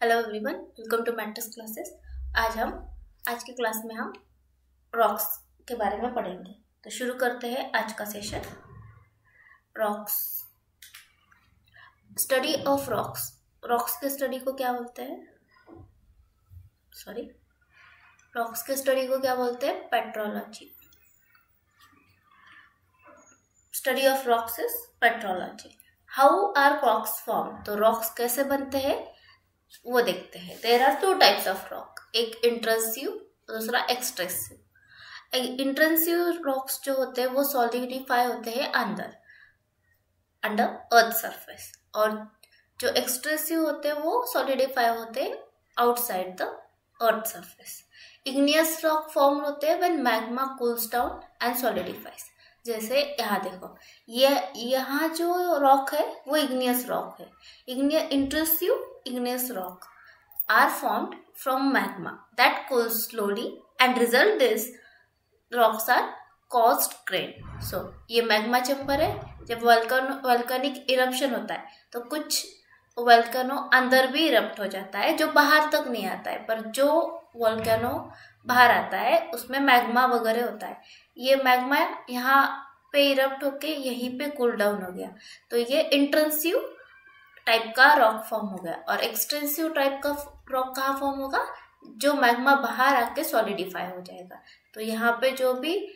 Hello everyone, welcome to Matrix classes. आज की class में हम रॉक्स के बारे में पढ़ेंगे। तो शुरू करते हैं आज का session. Rocks, study of rocks. Rocks के स्टडी को क्या बोलते हैं? रॉक्स के स्टडी को क्या बोलते हैं? Petrology. Study of rocks is petrology. How are rocks form? तो रॉक्स कैसे बनते हैं वो देखते हैं। There are two types of rock, एक इंट्रेंसिव, दूसरा एक्सट्रेसिव। इंट्रेंसिव रॉक्स जो होते हैं वो सॉलिडिफाई होते हैं अंडर अर्थ सरफेस, और जो एक्सट्रेसिव होते हैं वो सॉलिडिफाई होते हैं outside the earth surface. Igneous rock form होते हैं when magma cools down and solidifies. जैसे यहाँ देखो, यहाँ जो रॉक है वो इग्नियस रॉक है। Intrinsic igneous rock are formed from magma that cools slowly, and result these rocks are caused grain. So ये मैग्मा चैम्बर है। जब वल्कनिक इरप्शन होता है तो कुछ वल्कनो अंदर भी इरप्ट हो जाता है, जो बाहर तक नहीं आता है, पर जो वल्कनो बाहर आता है उसमें मैग्मा वगैरह होता है। ये मैग्मा यहाँ पे इरप्ट होके यहीं पे कूल डाउन हो गया, तो ये इंट्रेंसिव टाइप का रॉक फॉर्म हो गया। और एक्सटेंसिव टाइप का रॉक कहाँ फॉर्म होगा? जो मैग्मा बाहर आके सॉलिडिफाई हो जाएगा। तो यहाँ पे जो भी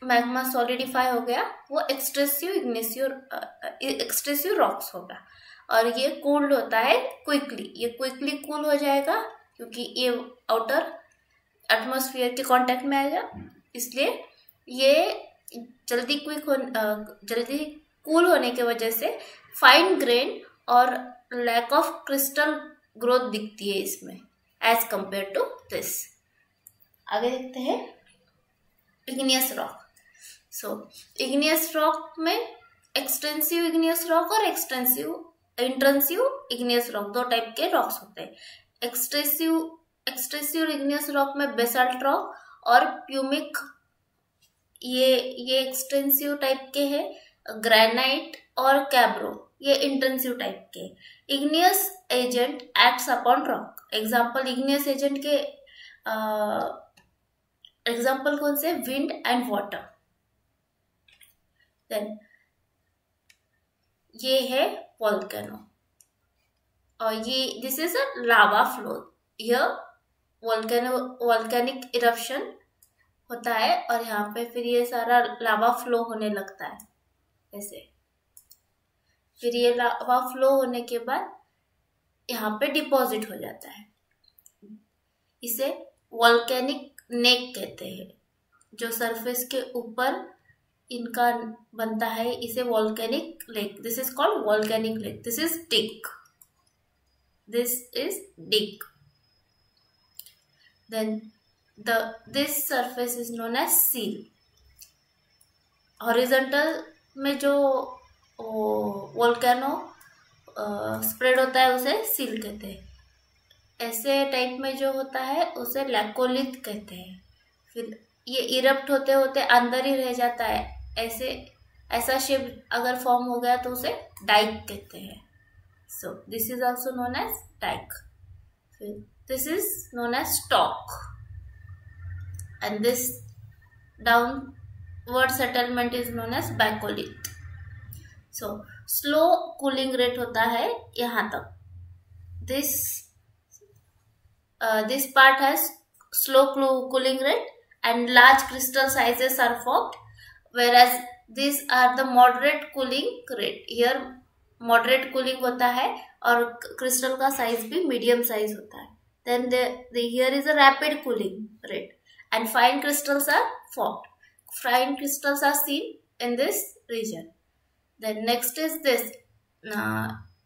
मैग्मा सॉलिडिफाई हो गया वो एक्सट्रेसिव रॉक्स होगा। और ये कूल्ड होता है क्विकली, ये क्विकली कूल हो जाएगा क्योंकि ये आउटर एटमॉस्फेयर के कांटेक्ट में आएगा, इसलिए ये जल्दी कूल होने की वजह से फाइन ग्रेन और लैक ऑफ क्रिस्टल ग्रोथ दिखती है इसमें एज कंपेयर टू दिस। आगे देखते हैं इग्नियस रॉक। इग्नियस रॉक में एक्सटेंसिव इग्नियस रॉक और इंट्रेंसिव इग्नियस रॉक, दो टाइप के रॉक्स होते हैं। एक्सटेंसिव इग्नियस रॉक में बेसाल्ट रॉक और प्यूमिक, ये एक्सटेंसिव टाइप के हैं। ग्रेनाइट और कैब्रो, ये इंटेंसिव टाइप के। Igneous agent acts upon rock. Example igneous agent के एग्जाम्पल कौन से? Wind and water. देन ये है वोल्केनो, और ये this is a lava flow. यह वोल्केनिक इरप्शन होता है और यहाँ पे फिर ये सारा लावा फ्लो होने लगता है ऐसे। फिर ये लावा फ्लो होने के बाद यहाँ पे डिपॉजिट हो जाता है। इसे वोल्केनिक नेक कहते हैं। जो सरफेस के ऊपर इनका बनता है इसे volcanic lake, this is called volcanic lake. This is dike. Then this surface is known as sill. Horizontal में जो वोल्केनो स्प्रेड होता है उसे सील कहते हैं। ऐसे टाइप में जो होता है उसे लैकोलिथ कहते हैं। फिर ये इरप्ट होते होते अंदर ही रह जाता है, ऐसा शेप अगर फॉर्म हो गया तो उसे डाइक कहते हैं। So this is also known as dike. फिर this is known as stock, and this downward settlement is known as batholith. So slow cooling rate होता है यहाँ तक। This part has slow cooling rate and large crystal sizes are formed, whereas these are the moderate cooling rate. Here moderate cooling होता है और crystal का size भी medium size होता है। Then here is a rapid cooling rate and fine crystals are formed. Fine crystals are seen in this region. Then next is this.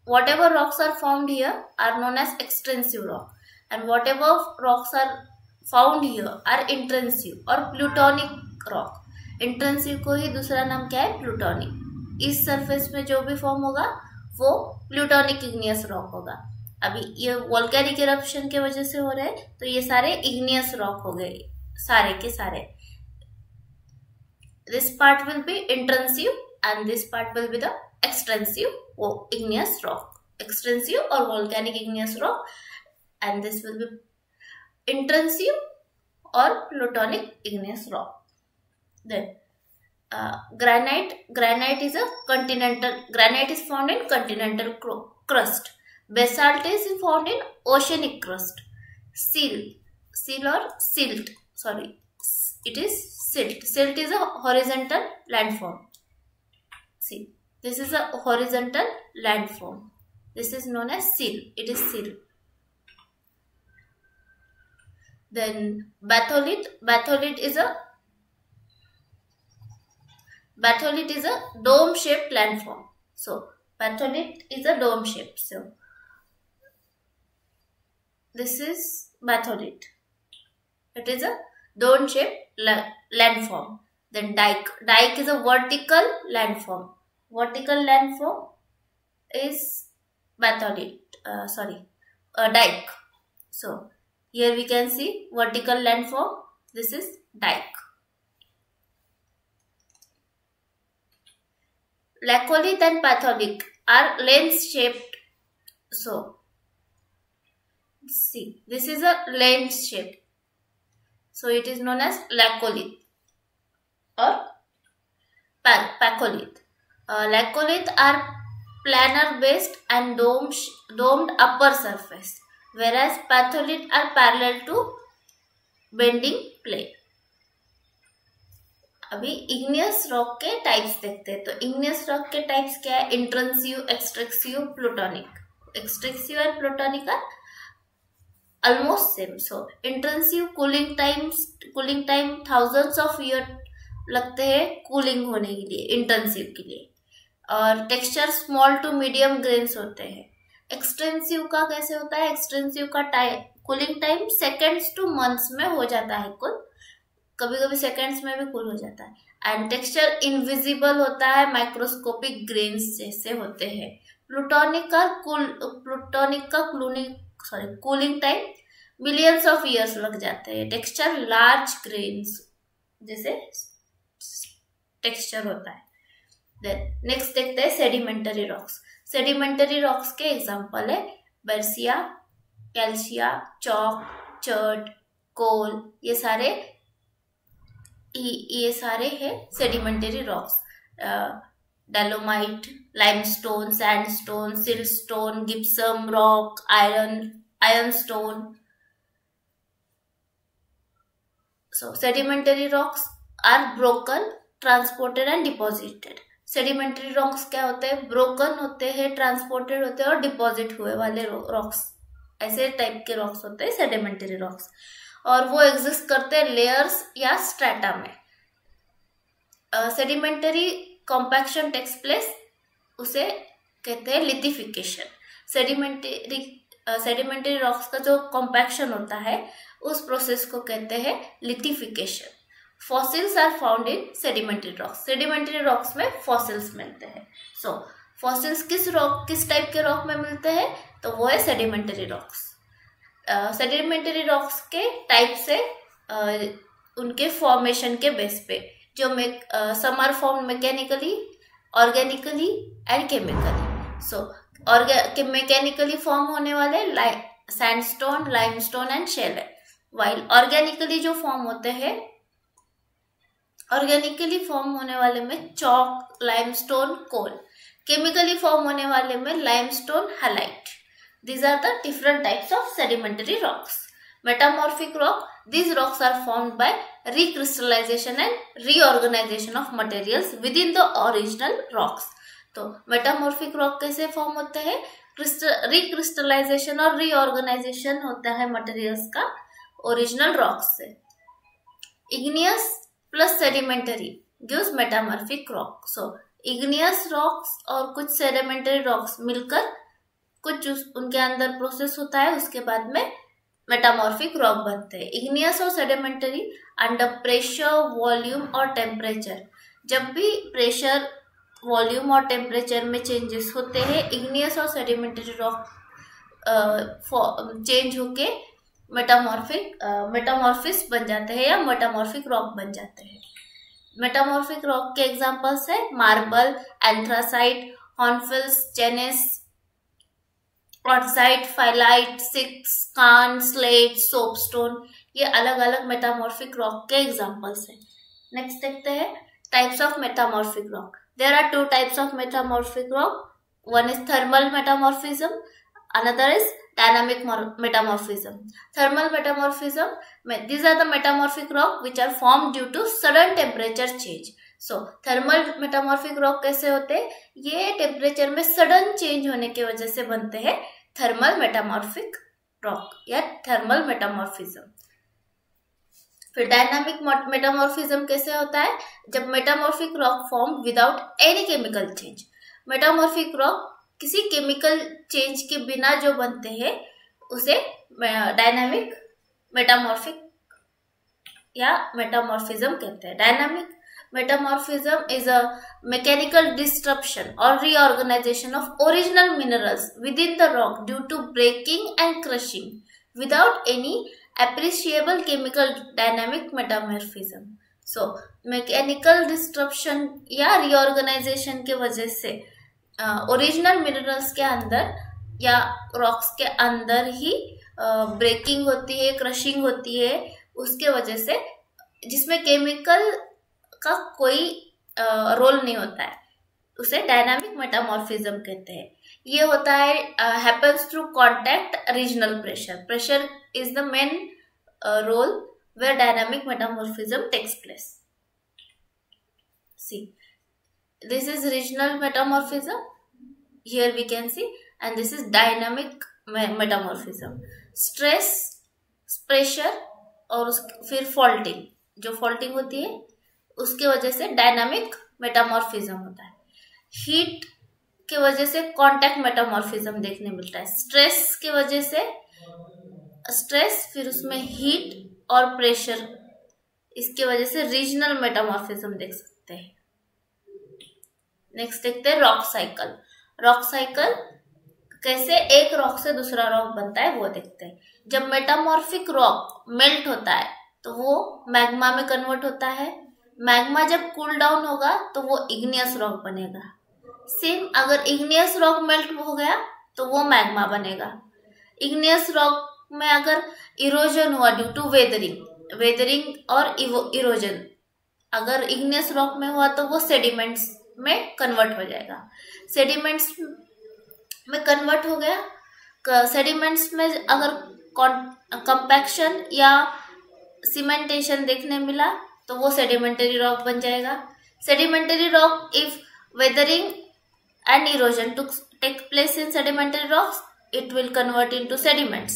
Whatever rocks are formed here are known as extensive rock, and whatever rocks are found here are intrusive और plutonic rock. Intrusive को ही दूसरा नाम क्या है? Plutonic. इस surface में जो भी फॉर्म होगा वो प्लूटोनिक इग्नियस रॉक होगा। अभी ये वोल्केनिक इरप्शन के वजह से हो रहे हैं तो ये सारे इग्नियस रॉक हो गए, सारे के सारे। This part will be intrinsic and this part will be the extensive igneous rock extensive or volcanic igneous rock, and this will be intrusive or plutonic igneous rock. Then granite is found in continental crust. Basalt is found in oceanic crust. Silt, it is silt. Silt is a horizontal landform. See, this is a horizontal landform. This is known as sill. It is sill. Then batholith. Batholith is a dome-shaped landform. So batholith is a dome shape. So this is batholith. It is a dome-shaped landform. Then dike. Dike is a vertical landform. Vertical landform is batholith. Dike. So here we can see vertical landform. This is dike. Laccolith and patholith are lens-shaped. So see, this is a lens shape. So it is known as laccolith or pacholith. Laccolith are planar based and domed upper surface, whereas patholith are parallel to bending plane. अभी igneous rock के types देखते हैं. तो igneous rock के types क्या है? इंट्रंसिव, एक्सट्रैक्सिव, plutonic. Extrusive और plutonic are almost same. So intrusive cooling time thousands of year लगते हैं कूलिंग होने के लिए, इंटेंसिव के लिए. और texture small to medium grains होते हैं. एक्सटेंसिव का कैसे होता है? एक्सटेंसिव का cooling time seconds to months में हो जाता है कुल, कभी कभी सेकेंड्स में भी कूल हो जाता है. एंड टेक्सचर इनविजिबल होता है, माइक्रोस्कोपिक ग्रेन्स जैसे होते हैं. प्लूटोनिक का cooling time millions of years लग जाते हैं. टेक्सचर लार्ज ग्रेन्स जैसे टेक्सचर होता है. देन नेक्स्ट देखते हैं सेडिमेंटरी रॉक्स. सेडिमेंटरी रॉक्स के एग्जांपल है बर्सिया, कैल्शिया, चॉक, चर्ट, कोल. ये सारे हैं sedimentary rocks. Dolomite, limestone, sandstone, siltstone, gypsum rock, iron stone. So sedimentary rocks are broken, transported and deposited. Sedimentary rocks क्या होते हैं? ब्रोकन होते हैं, ट्रांसपोर्टेड होते हैं और डिपॉजिट हुए वाले रॉक्स. ऐसे टाइप के रॉक्स होते हैं सेडिमेंटरी रॉक्स, और वो एग्जिस्ट करते हैं लेयर्स या स्ट्रेटा में. सेडिमेंटरी कॉम्पैक्शन टेक्स प्लेस, उसे कहते हैं लिथिफिकेशन. सेडिमेंटरी रॉक्स का जो कॉम्पैक्शन होता है उस प्रोसेस को कहते हैं lithification. Fossils are found in sedimentary rocks. Sedimentary rocks में फॉसिल्स मिलते हैं. सो फॉसिल्स किस टाइप के रॉक में मिलते हैं? तो वो है सेडिमेंटरी रॉक्स. सेडिमेंटरी रॉक्स के टाइप से उनके फॉर्मेशन के बेस पे जो some are form mechanically, organically and chemically. So mechanically form होने वाले सैंडस्टोन, लाइमस्टोन एंड शेल है. वाइल ऑर्गेनिकली जो फॉर्म होते हैं, ऑर्गेनिकली फॉर्म होने वाले में चॉक, लाइमस्टोन, कोल. केमिकली फॉर्म होने वाले में limestone, highlight. These are the different types of sedimentary rocks. Metamorphic rock. These rocks are formed by recrystallization and reorganization of materials within the original rocks. तो metamorphic rock कैसे form होते हैं? Recrystallization और reorganization होता है materials का original rocks से. Igneous plus sedimentary gives metamorphic rock. So igneous rocks और कुछ सेडिमेंटरी रॉक्स मिलकर कुछ उनके अंदर प्रोसेस होता है, उसके बाद में मेटामॉर्फिक रॉक बनते हैं. इग्नियस और सेडिमेंटरी अंडर प्रेशर, वॉल्यूम और टेम्परेचर. जब भी प्रेशर, वॉल्यूम और टेम्परेचर में चेंजेस होते हैं, इग्नियस और सेडिमेंटरी रॉक चेंज होके मेटामॉर्फिस बन जाते हैं या मेटामॉर्फिक रॉक बन जाते हैं. मेटामॉर्फिक रॉक के एग्जांपल्स है marble, anthracite, hornfels, gneiss, quartzite, phyllite, schist, कान, स्लेट, सोपस्टोन, ये अलग अलग मेटामॉर्फिक रॉक के एग्जांपल्स हैं। नेक्स्ट देखते हैं types of metamorphic rock. There are two types of metamorphic rock, one is thermal metamorphism, another is dynamic metamorphism. Thermal metamorphism, these are the metamorphic rock which are formed due to sudden temperature change. So thermal metamorphic rock कैसे होते हैं? ये temperature में sudden change होने की वजह से बनते हैं थर्मल मेटामॉर्फिक रॉक या थर्मल मेटामॉर्फिज्म। फिर डायनामिक मेटामॉर्फिज्म कैसे होता है? जब metamorphic rock form without any chemical change. Metamorphic rock किसी केमिकल चेंज के बिना जो बनते हैं उसे डायनामिक मेटामॉर्फिक या मेटामॉर्फिज्म कहते हैं। Dynamic metamorphism is a mechanical disruption और reorganization of original minerals within the rock due to breaking and crushing without any appreciable chemical dynamic metamorphism. So mechanical disruption या reorganization के वजह से original minerals के अंदर या rocks के अंदर ही ब्रेकिंग होती है, क्रशिंग होती है, उसके वजह से, जिसमें केमिकल का कोई रोल नहीं होता है, उसे डायनामिक मेटामॉर्फिज्म कहते हैं। ये होता है happens through contact regional pressure. Pressure is the main role where dynamic metamorphism takes place. See, this is regional metamorphism, here we can see, and this is dynamic metamorphism. Stress, pressure और फिर faulting, जो faulting होती है उसके वजह से dynamic metamorphism होता है। हीट के वजह से कॉन्टैक्ट मेटामॉर्फिज्म देखने मिलता है। स्ट्रेस के वजह से स्ट्रेस, फिर उसमें हीट और प्रेशर, इसके वजह से रीजनल मेटामॉर्फिज्म देख सकते हैं। नेक्स्ट देखते हैं रॉक साइकिल। रॉक साइकिल कैसे एक रॉक से दूसरा रॉक बनता है वो देखते हैं। जब मेटामॉर्फिक रॉक मेल्ट होता है तो वो मैग्मा में कन्वर्ट होता है। मैग्मा जब कूल डाउन होगा तो वो इग्नियस रॉक बनेगा। सेम अगर इग्नियस रॉक मेल्ट हो गया तो वो मैग्मा बनेगा। इग्नियस रॉक में अगर इरोजन हुआ ड्यू टू वेदरिंग और इरोजन, अगर इग्नियस रॉक में हुआ तो वो सेडिमेंट्स में कन्वर्ट हो जाएगा। सेडिमेंट्स में कन्वर्ट हो गया। सेडिमेंट्स में अगर कंपैक्शन या सीमेंटेशन देखने मिला तो वो सेडिमेंटरी रॉक बन जाएगा। Sedimentary rock, if weathering and erosion to take place in sedimentary rocks, it will convert into sediments.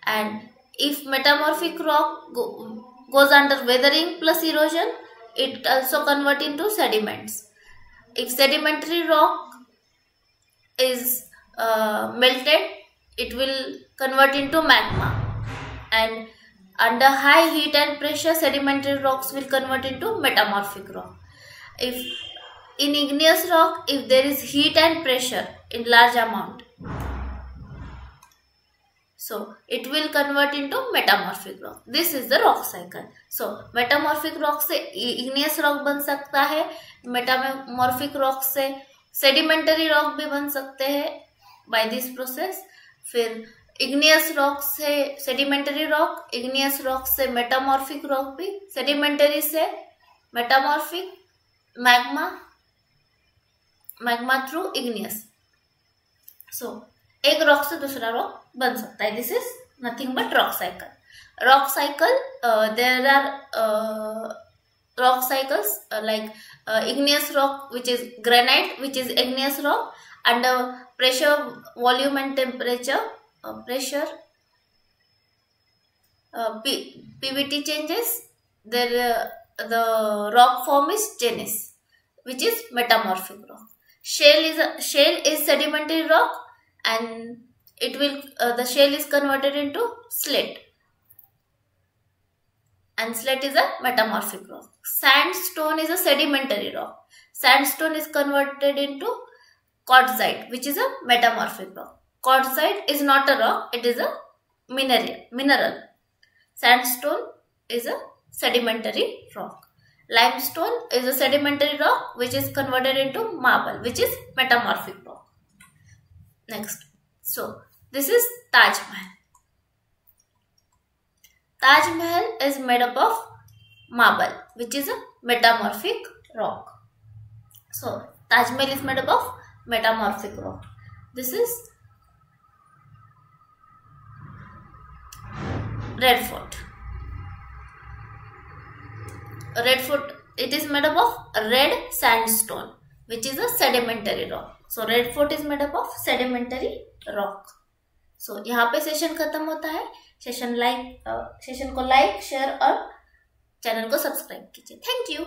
And if metamorphic rock goes under weathering plus erosion, it also convert into sediments. If sedimentary rock is melted, it will convert into magma. And under high heat and pressure, sedimentary rocks will convert into metamorphic rock. If in igneous rock, if there is heat and pressure in large amount, so it will convert into metamorphic rock. This is the rock cycle. So metamorphic rock से igneous rock बन सकता है, metamorphic rock से sedimentary rock भी बन सकते हैं by this process. फिर igneous rock से sedimentary rock, igneous rock से metamorphic rock भी, sedimentary से metamorphic, magma through igneous. So एक रॉक से दूसरा रॉक बन सकता है. This is nothing but rock cycle. Rock cycle, there are rock cycles like igneous rock, which is granite, which is igneous rock, under pressure, volume and temperature, pressure, PVT changes, there the rock form is gneiss, which is metamorphic rock. Shale is sedimentary rock, and it will the shale is converted into slate, and slate is a metamorphic rock. Sandstone is a sedimentary rock. Sandstone is converted into quartzite, which is a metamorphic rock. Quartzite is not a rock, it is a mineral. Sandstone is a sedimentary rock. Limestone is a sedimentary rock which is converted into marble, which is metamorphic rock. Next, so This is Taj Mahal. Taj Mahal is made up of marble, which is a metamorphic rock. So Taj Mahal is made up of metamorphic rock. This is Red Fort. Red Fort, it is made up of red sandstone, which is a sedimentary rock. So Red Fort is made up of sedimentary rock. So यहाँ पे session खत्म होता है. Session को like, share और channel को subscribe कीजिए. Thank you.